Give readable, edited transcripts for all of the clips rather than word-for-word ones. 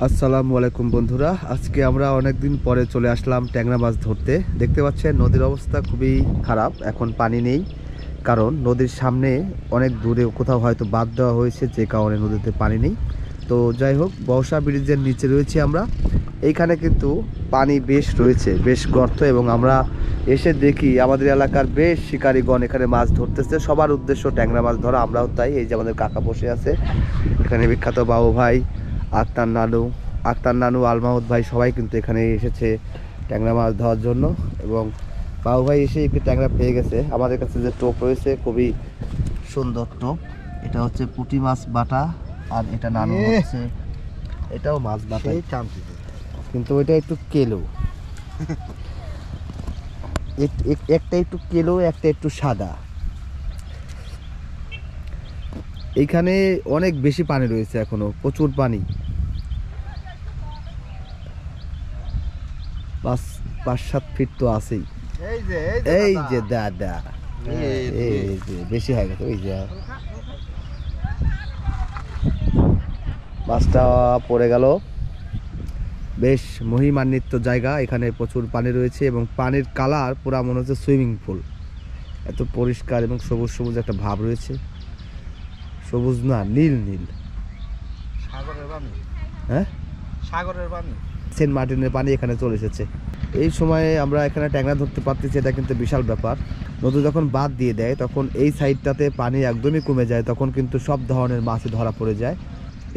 আসসালামু আলাইকুম বন্ধুরা, আজকে আমরা অনেক দিন পরে চলে আসলাম ট্যাংরা মাছ ধরতে। দেখতে পাচ্ছেন নদীর অবস্থা খুবই খারাপ, এখন পানি নেই। কারণ নদীর সামনে অনেক দূরে কোথাও হয়তো বাঁধ দেওয়া হয়েছে, যে কারণে নদীতে পানি নেই। তো যাই হোক, বর্ষা ব্রিজের নিচে রয়েছে আমরা। এইখানে কিন্তু পানি বেশ রয়েছে, বেশ গর্ত, এবং আমরা এসে দেখি আমাদের এলাকার বেশ শিকারীগণ এখানে মাছ ধরতেছে। সবার উদ্দেশ্য ট্যাংরা মাছ ধরা, আমরাও তাই। এই যে আমাদের কাকা বসে আছে এখানে, বিখ্যাত বাবু ভাই, আক্তার নানু, আলমাউদ ভাই, সবাই কিন্তু এখানে এসেছে ট্যাংরা মাছ ধরার জন্য। এবং বাবু ভাই এসে একটু ট্যাংরা পেয়ে গেছে। আমাদের কাছে যে টোপ রয়েছে, খুবই সুন্দর টোপ। এটা হচ্ছে পুঁটি মাছ বাটা, আর এটা নানু হচ্ছে, এটাও মাছ বাটা, কিন্তু ওইটা একটু কেলো। একটা একটু কেলো, একটা একটু সাদা। এইখানে অনেক বেশি পানি রয়েছে, এখনো প্রচুর পানি। 5-7 ফিট তো আছেই। এই যে দাদা, এই যে বেশি হয়ে গেছে। ওই যে মাছটা পড়ে গেল। বেশ মহিমান্বিত জায়গা, এখানে প্রচুর পানি রয়েছে এবং পানির কালার পুরা মনে হচ্ছে সুইমিং পুল। এত পরিষ্কার এবং সবুজ সবুজ একটা ভাব রয়েছে। সবুজ না, নীল নীল, সাগরের পানি। হ্যাঁ, সাগরের পানি, সেন্ট মার্টিনের পানি এখানে চলে এসেছে। এই সময়ে আমরা এখানে ট্যাংরা ধরতে পারতেছি, এটা কিন্তু বিশাল ব্যাপার। নদী যখন বাদ দিয়ে দেয় তখন এই সাইডটাতে পানি একদমই কমে যায়, তখন কিন্তু সব ধরনের মাছই ধরা পড়ে যায়।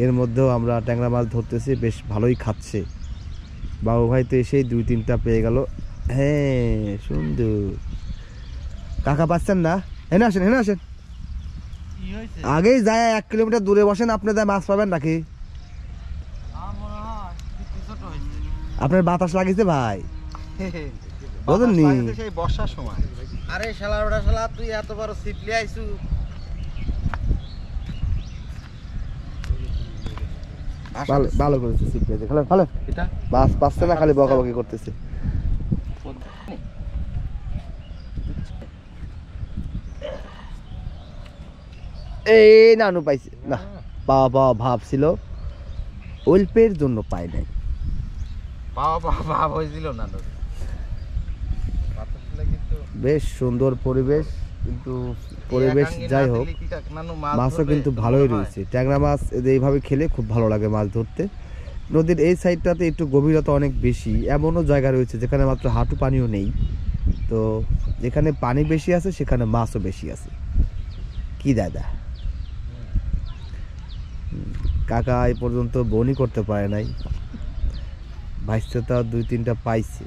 এর মধ্যেও আমরা ট্যাংরা মাছ ধরতেছি, বেশ ভালোই খাচ্ছে। বাবু ভাই তো এসেই 2-3টা পেয়ে গেল। হ্যাঁ, সুন্দর। কাকা পাচ্ছেন না? হেনে আসেন, হেনে আসেন। আগেই যায় 1 কিলোমিটার দূরে বসেন, আপনি যায় মাছ পাবেন নাকি? আপনার বাতাস লাগিয়েছে ভাই, বুঝলেননি? সেই বর্ষার সময়। আরে শালা ওটা শালা, তুই এত বড় সিপলি আইছু। ভালো করেছে সিপ্লেতে। খালে খালে এটা মাছ পাচ্ছে না, খালি বকাবকি করতেছে। এই নানু পাইছে না, পাওয়া ভাবছিল, অল্পের জন্য পাই নাই। ভাব হয়েছিল না। বেশ সুন্দর পরিবেশ, কিন্তু পরিবেশ যাই হোক, মাছও কিন্তু ভালোই রয়েছে। ট্যাংরা মাছ এইভাবে খেলে খুব ভালো লাগে মাছ ধরতে। নদীর এই সাইডটাতে একটু গভীরতা অনেক বেশি, এমনও জায়গা রয়েছে যেখানে মাত্র হাঁটু পানিও নেই। তো যেখানে পানি বেশি আছে সেখানে মাছও বেশি আছে। কি দাদা, কাকা এই পর্যন্ত বনি করতে পারে নাই, ভাইসতে তো 2-3টা পাইছে।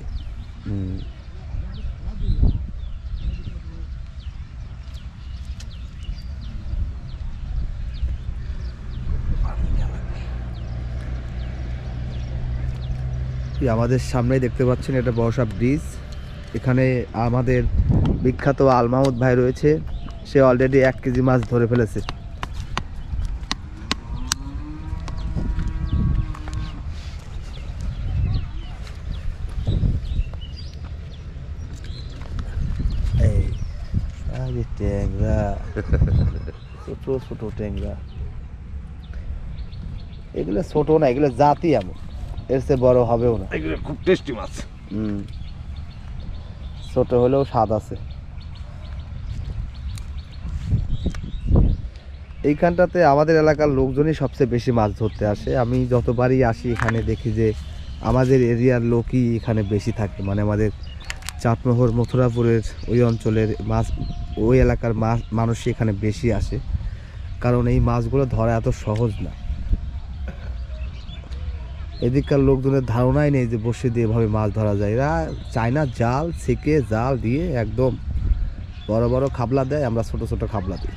আমাদের সামনেই দেখতে পাচ্ছেন, এটা বর্ষা ব্রিজ। এখানে আমাদের বিখ্যাত আলমাউদ ভাই রয়েছে, সে অলরেডি 1 কেজি মাছ ধরে ফেলেছে। এই ট্যাংরা, ছোট ছোট ট্যাংরা, এগুলো ছোট না, এগুলো জাতি এমন, এর চেয়ে বড় হবেও না। এগুলো খুব টেস্টি মাছ। ছোট হলেও স্বাদ আছে। এইখানটাতে আমাদের এলাকার লোকজনই সবচেয়ে বেশি মাছ ধরতে আসে। আমি যতবারই আসি এখানে দেখি যে আমাদের এরিয়ার লোকই এখানে বেশি থাকে, মানে আমাদের চাটমোহর, মথুরাপুরের ওই অঞ্চলের মাছ, ওই এলাকার মানুষই এখানে বেশি আসে। কারণ এই মাছগুলো ধরা এত সহজ না। এদিককার লোকজনের ধারণাই নেই যে বসে দিয়ে এভাবে মাছ ধরা যায়। এরা চায়না জাল ছেঁকে, জাল দিয়ে একদম বড় বড় খাবলা দেয়, আমরা ছোট ছোট খাবলা দিই।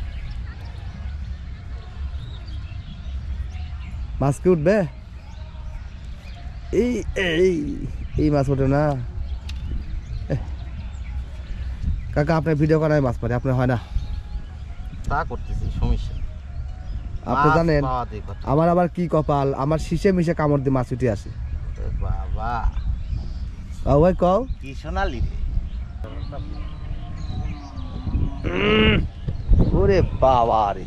মাছ কি উঠবে? এই এই এই মাছ ওঠে না। কাকা আপনার ভিডিও করায় মাছ পারে, আপনার হয় না? তা করতেছি, সমস্যা। আপনি জানেন আমার আবার কি কপাল, আমার শীষে মিশে কামড় দিয়ে মাছ উঠে আসে। বাবা বাবু ভাই কও, কি সোনালি রে। ওরে বাবা রে,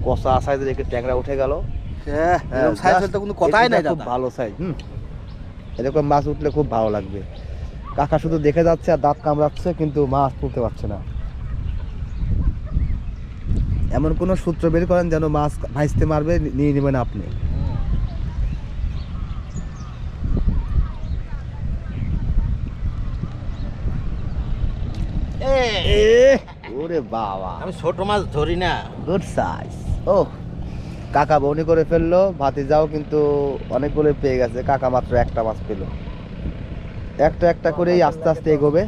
কষা আশায় দেখে ট্যাংরা উঠে গেল। এরকম সাইজ হলে তো কোনো কথাই নাই খুব দাদা। ভালো সাইজ। এরকম মাছ উঠলে খুব ভালো লাগবে। কাকা শুধু দেখে যাচ্ছে আর দাঁত কামড়াচ্ছে, কিন্তু মাছ তুলতে পারছে না। এমন কোন সূত্র বের করেন যেন মাছ ভাইসতে মারবে, নিয়ে নেবেন আপনি। ওরে বাবা, আমি ছোট মাছ ধরি না। Good size. ও কাকা বউনি করে ফেললো, ভাতিজাও কিন্তু অনেকগুলো পেয়ে গেছে, কাকা মাত্র একটা মাছ পেলো। একটা একটা করেই আস্তে আস্তে এগোবে।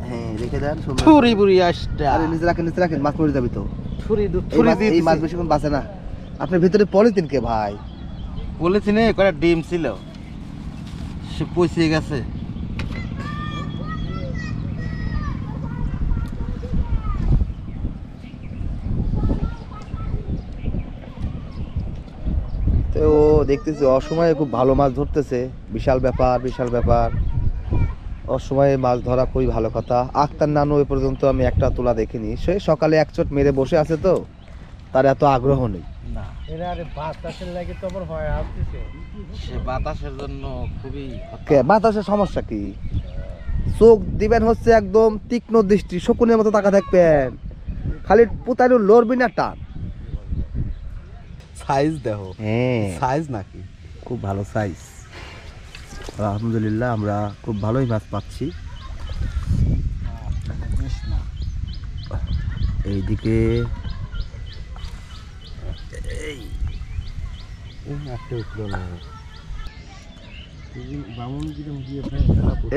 হ্যাঁ রেখে দেন, সুন্দর। থুরি বুড়ি আসটা। আরে নিচে রাখেন, নিচে রাখেন, মাছ মরে যাবি তো। থুরি এই মাছ বেশিক্ষণ বাঁচে না। আপনার ভিতরে পলিথিন কে ভাই? বলেছি না কয়টা ডিম ছিল, সে পচে গেছে। তো ও দেখতেছি অসময়ে খুব ভালো মাছ ধরতেছে। বিশাল ব্যাপার, বিশাল ব্যাপার। অসময়ে মাছ ধরা খুবই ভালো কথা। আক্তার নানু এ পর্যন্ত আমি একটা তোলা দেখিনি। সে সকালে এক চট মেরে বসে আছে, তো তার এত আগ্রহ নেই। না, এরা আরে বাতাসের লাগে তো আবার হয় আসতেছে। সে বাতাসের জন্য খুবই কে বাতাসের সমস্যা কি? চোখ দিবেন হচ্ছে একদম তীক্ষ্ণ দৃষ্টি, শকুনের মতো তাকা থাকবেন, খালি পুতারু লড়বি না টান। সাইজ দেখো, হ্যাঁ সাইজ নাকি খুব ভালো সাইজ। আলহামদুলিল্লাহ আমরা খুব ভালোই মাছ পাচ্ছি। এইদিকে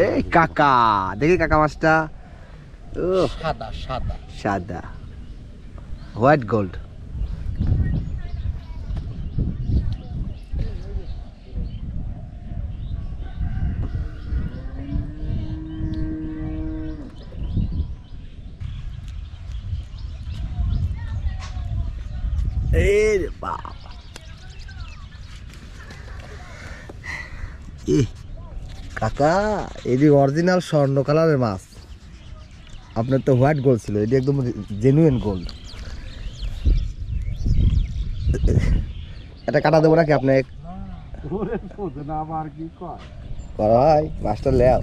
এই কাকা, দেখি কাকা মাছটা। ও সাদা সাদা। সাদা, হোয়াইট গোল্ড। এই রে বাবা, কাকা এটি অরিজিনাল স্বর্ণ কালারের মাছ। আপনার তো হোয়াইট গোল্ড ছিল, এটি একদম জেনুইন গোল্ড। এটা কাটা দেবো নাকি আপনাকে? ভাই মাছটা লেও।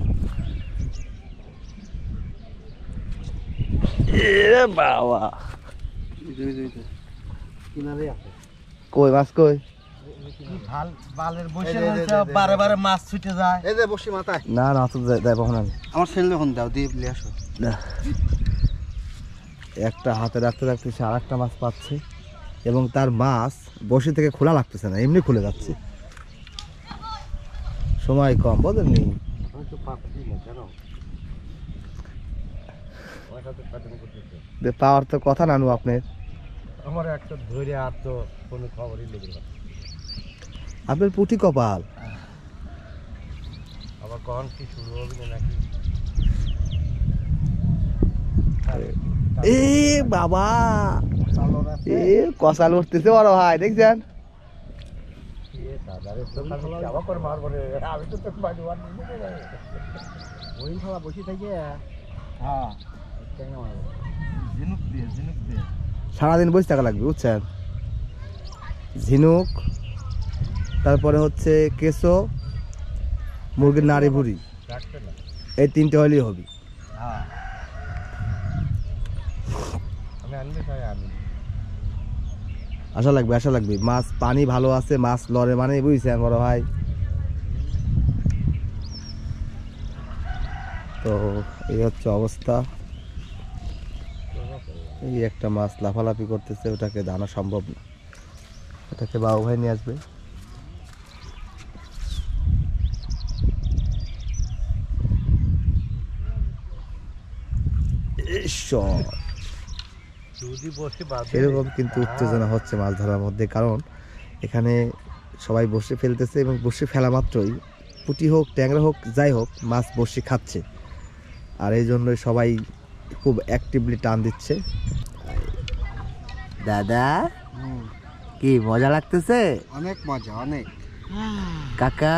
বাবা কই মাছ কই? বালের বসে রয়েছে, বারে বারে মাছ ছুটে যায়। এই যে বসি মাথায়। না না তো যাই কখন আমি আমার ছেলে যখন দাও দিয়ে বলে আসো। একটা হাতে রাখতে রাখতে সে আর একটা মাছ পাচ্ছে, এবং তার মাছ বসে থেকে খোলা লাগতেছে না, এমনি খুলে যাচ্ছে। সময় কম, বোঝেননি? পাওয়ার তো কথা নানু আপনার। আমার একটা ধরে আর তো কোনো খবরই লেগে না। আপনার পুঁটি কপাল। আবার কখন কি শুরু হবে না নাকি? এ বাবা, এ কষাল উঠতেছে বড় ভাই, দেখছেন? সারাদিন বসে থাকা লাগবে, বুঝছেন? ঝিনুক, তারপরে হচ্ছে কেঁচো, মুরগির নাড়ি ভুড়ি, এই তিনটে হলেই হবে। আশা লাগবে, আশা লাগবে। মাছ পানি ভালো আছে, মাছ লড়ে মানে, বুঝছেন বড় ভাই? তো এই হচ্ছে অবস্থা। এই একটা মাছ লাফালাফি করতেছে, ওটাকে দানা সম্ভব না, ওটাকে বাবু ভাই নিয়ে আসবে। সেরকম কিন্তু উত্তেজনা হচ্ছে মাছ ধরার মধ্যে, কারণ এখানে সবাই বসে ফেলতেছে, এবং বসে ফেলা মাত্রই পুঁটি হোক ট্যাংরা হোক যাই হোক, মাছ বসে খাচ্ছে। আর এই জন্যই সবাই খুব অ্যাক্টিভলি টান দিচ্ছে। দাদা কি মজা লাগতেছে? অনেক মজা, অনেক। কাকা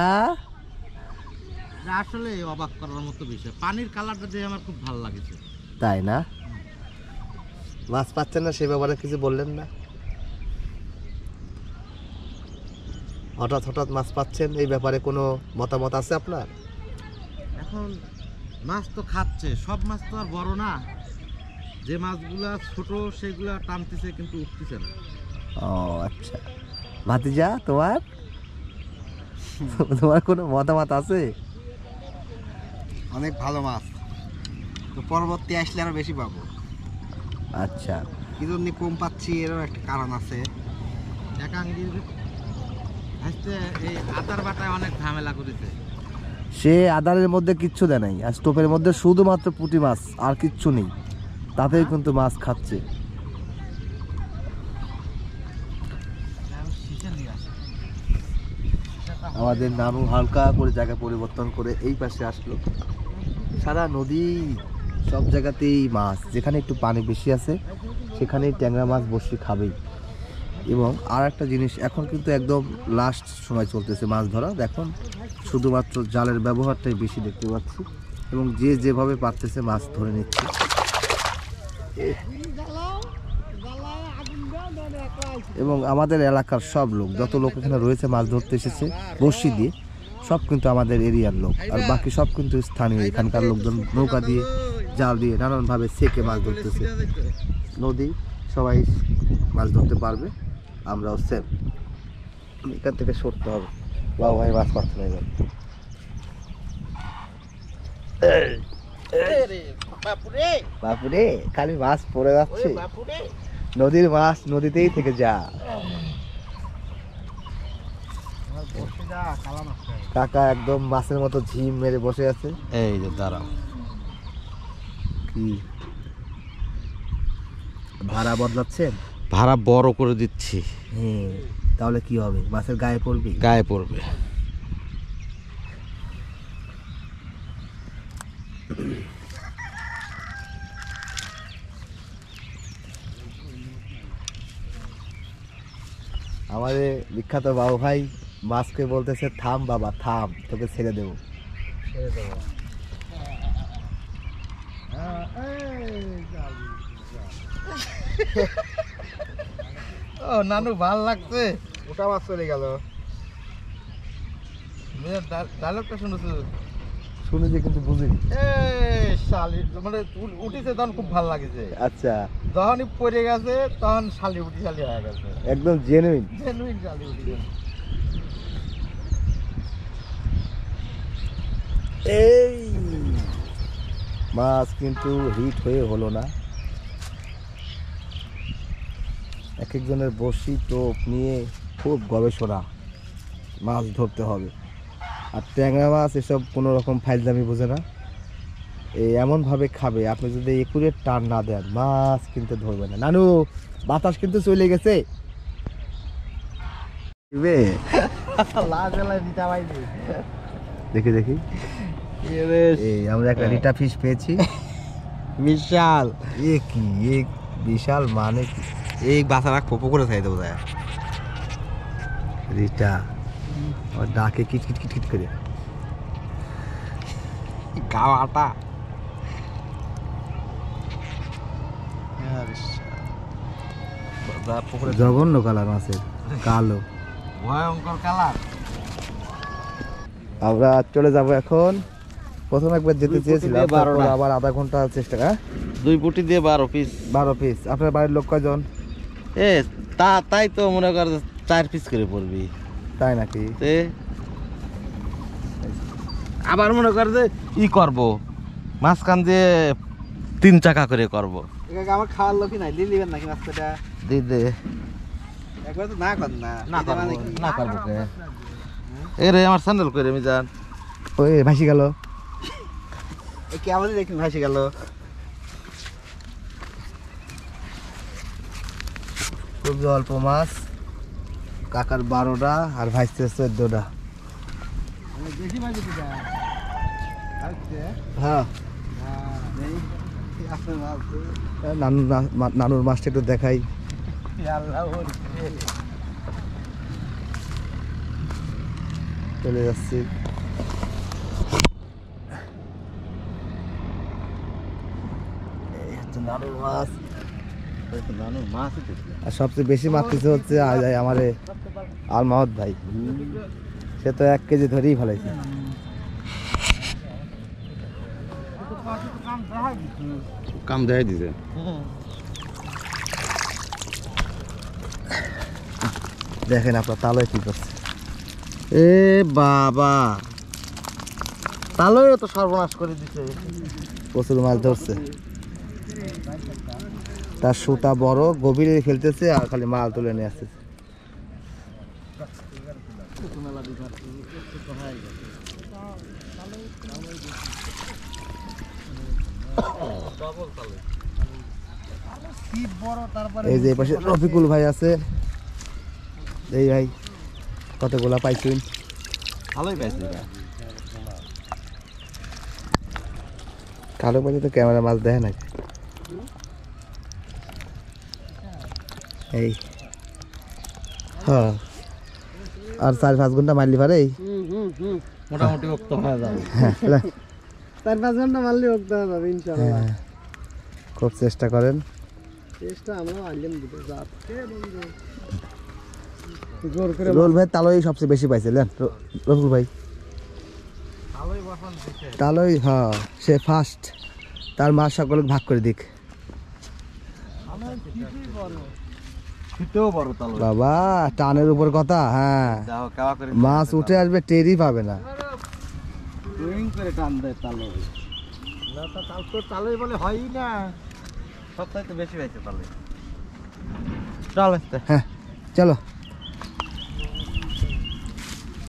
আসলে অবাক করার মতো বিষয়, পানির কালারটা দিয়ে আমার খুব ভালো লাগছে। তাই না? মাছ পাচ্ছেন না, সে ব্যাপারে কিছু বললেন না? হঠাৎ হঠাৎ মাছ পাচ্ছেন, এই ব্যাপারে কোনো মতামত আছে আপনার? এখন মাছ তো খাচ্ছে, সব মাছ তো আর বড় না, যে মাছগুলা ছোট সেগুলা টানতেছে কিন্তু উঠতেছে না। ও আচ্ছা, ভাতিজা তোমার তোমার কোনো মতামত আছে? অনেক ভালো মাছ, তো পরবর্তী আসলে আরো বেশি পাবো। আচ্ছা, কি জন্য কম পাচ্ছি এরও একটা কারণ আছে। একাঙ্গির আসতে এই আদার বাটায় অনেক ঝামেলা করেছে। সে আদারের মধ্যে কিচ্ছু দেয় নাই, আর স্টোপের মধ্যে শুধুমাত্র পুঁটি মাছ, আর কিচ্ছু নেই, তাতেই কিন্তু মাছ খাচ্ছে। আমাদের নানু হালকা করে জায়গা পরিবর্তন করে এই পাশে আসলো। সারা নদী সব জায়গাতেই মাছ, যেখানে একটু পানি বেশি আছে সেখানেই ট্যাংরা মাছ বসে খাবেই। এবং আর একটা জিনিস, এখন কিন্তু একদম লাস্ট সময় চলতেছে মাছ ধরা। দেখুন শুধুমাত্র জালের ব্যবহারটাই বেশি দেখতে পাচ্ছি, এবং যে যেভাবে পারতেছে মাছ ধরে নিচ্ছে। এবং আমাদের এলাকার সব লোক, যত লোক এখানে রয়েছে মাছ ধরতে এসেছে বড়শি দিয়ে, সব কিন্তু আমাদের এরিয়ার লোক, আর বাকি সব কিন্তু স্থানীয়। এখানকার লোকজন নৌকা দিয়ে, জাল দিয়ে নানানভাবে সেকে মাছ ধরতেছে। নদী, সবাই মাছ ধরতে পারবে, আমরাও সেম। এখান থেকে সরতে হবে। বাবু ভাই মাছ পাচ্ছে না এবার। বাপুরে, খালি মাছ পড়ে যাচ্ছে। নদীর মাছ নদীতেই থেকে যা। কাকা একদম মাছের মতো ঝিম মেরে বসে আছে। এই যে দাঁড়াও, কি ভাড়া বদলাচ্ছেন? ভাড়া বড় করে দিচ্ছি। হ্যাঁ, তাহলে কি হবে? মাছের গায়ে পড়বি? গায়ে পড়বে। আমাদের বিখ্যাত বাবু ভাই মাছকে বলতেছে, থাম বাবা থাম, তোকে ছেড়ে দেবো। ও নানু, ভাল লাগছে। ওটা মাছ চলে গেল। ডায়লগটা শুনেছো? শুনেছি কিন্তু বুঝিনি। শালি মানে উঠিছে তখন খুব ভালো লাগছে। আচ্ছা, যখনই পড়ে গেছে তখন শালি উঠি শালি হয়ে গেছে, একদম জেনুইন। জেনুইন শালি উঠি গেছে। এই মাছ কিন্তু হিট হয়ে হলো না। এক একজনের বড়শি টোপ নিয়ে খুব গবেষণা, মাছ ধরতে হবে। আর ট্যাংরা মাছ এসব কোনো রকম ফাইলদামি বোঝে না, এই এমনভাবে খাবে, আপনি যদি একুরেট টান না দেন মাছ কিন্তু ধরবে না। নানু, বাতাস কিন্তু চলে গেছে। দেখি দেখি, এই আমরা একটা রিটা ফিশ পেয়েছি। বিশাল। এ কি, এ বিশাল মানে কি? এই বাচ্চারা পোপো করে খাই দেবো। রিটা আর ডাকে কিট কিট কিট কিট করে। গাও আটা। জঘন্য কালার মাছের, কালো। ভয়ঙ্কর কালার। আমরা চলে যাব এখন। প্রথম একবার যেতে চেয়েছিলাম, দিয়ে 12টা। তারপর আবার আধা ঘন্টা চেষ্টা। হ্যাঁ, 2 পুটি দিয়ে 12 পিস। 12 পিস। আপনার বাড়ির লোক কয়জন? এ তাই তো মনে কর 4 পিস করে পড়বি। তাই নাকি? তে আবার মনে কর যে ই করব, মাঝখান দিয়ে 3 চাকা করে করব। আমার খাওয়ার লোকই নাই, দিয়ে দিবেন নাকি মাছটা? দি দে একবার তো না কর না। না করবো কে? এ রে আমার স্যান্ডেল করে আমি যান। ওই ভাসি গেল। কেমন দেখুন ভাসি গেল। খুব অল্প মাছ, কাকার 12টা আর ভাইসতে 14টা। হ্যাঁ, নানুর মাছটা একটু দেখাই। চলে যাচ্ছি। এই হচ্ছে নানুর মাছ। আর সবচেয়ে বেশি মারতেছে হচ্ছে আমার আলমাহত ভাই। সে তো 1 কেজি ধরেই ফেলাইছে। কাম দেখাই দিছে। দেখেন আপনার তালয় কি করছে। এ বাবা, তালও তো সর্বনাশ করে দিছে। প্রচুর মাছ ধরছে, তার সুতা বড়, গভীরে ফেলতেছে আর খালি মাল তুলে নিয়ে আসতেছে। এই যে পাশে রফিকুল ভাই আছে। এই ভাই কতগুলা পাইছেন? ভালোই পাইছে। কালো পাইছে তো ক্যামেরা মাছ দেখে নাকি? এই হ্যাঁ, আর 4-5 ঘন্টা মারলি পারে। মোটামুটি রক্ত হয়ে যাবে। 4-5 ঘন্টা মারলে হোক যাবে ইনশাআল্লাহ। খুব চেষ্টা করেন। চেষ্টা আমরা আইলেন দিতে যাব। জোর করে রোল ভাই তালই সবচেয়ে বেশি পাইছিলেন রফিকুল ভাই। তালই বসান দিছে। তালই হ্যাঁ, সে ফার্স্ট। তার মাছ সকলে ভাগ করে দিক। ছিটেও বড় তাল। বাবা টানের উপর কথা। হ্যাঁ, যাও কেওয়া করে মাছ উঠে আসবে, টেরই পাবে না। টুইং করে টান দেয় তালই। না তো তাল তো তালই বলে হয়ই না। সবটাই তো বেশি পাইছে তালই। চল হ্যাঁ চলো।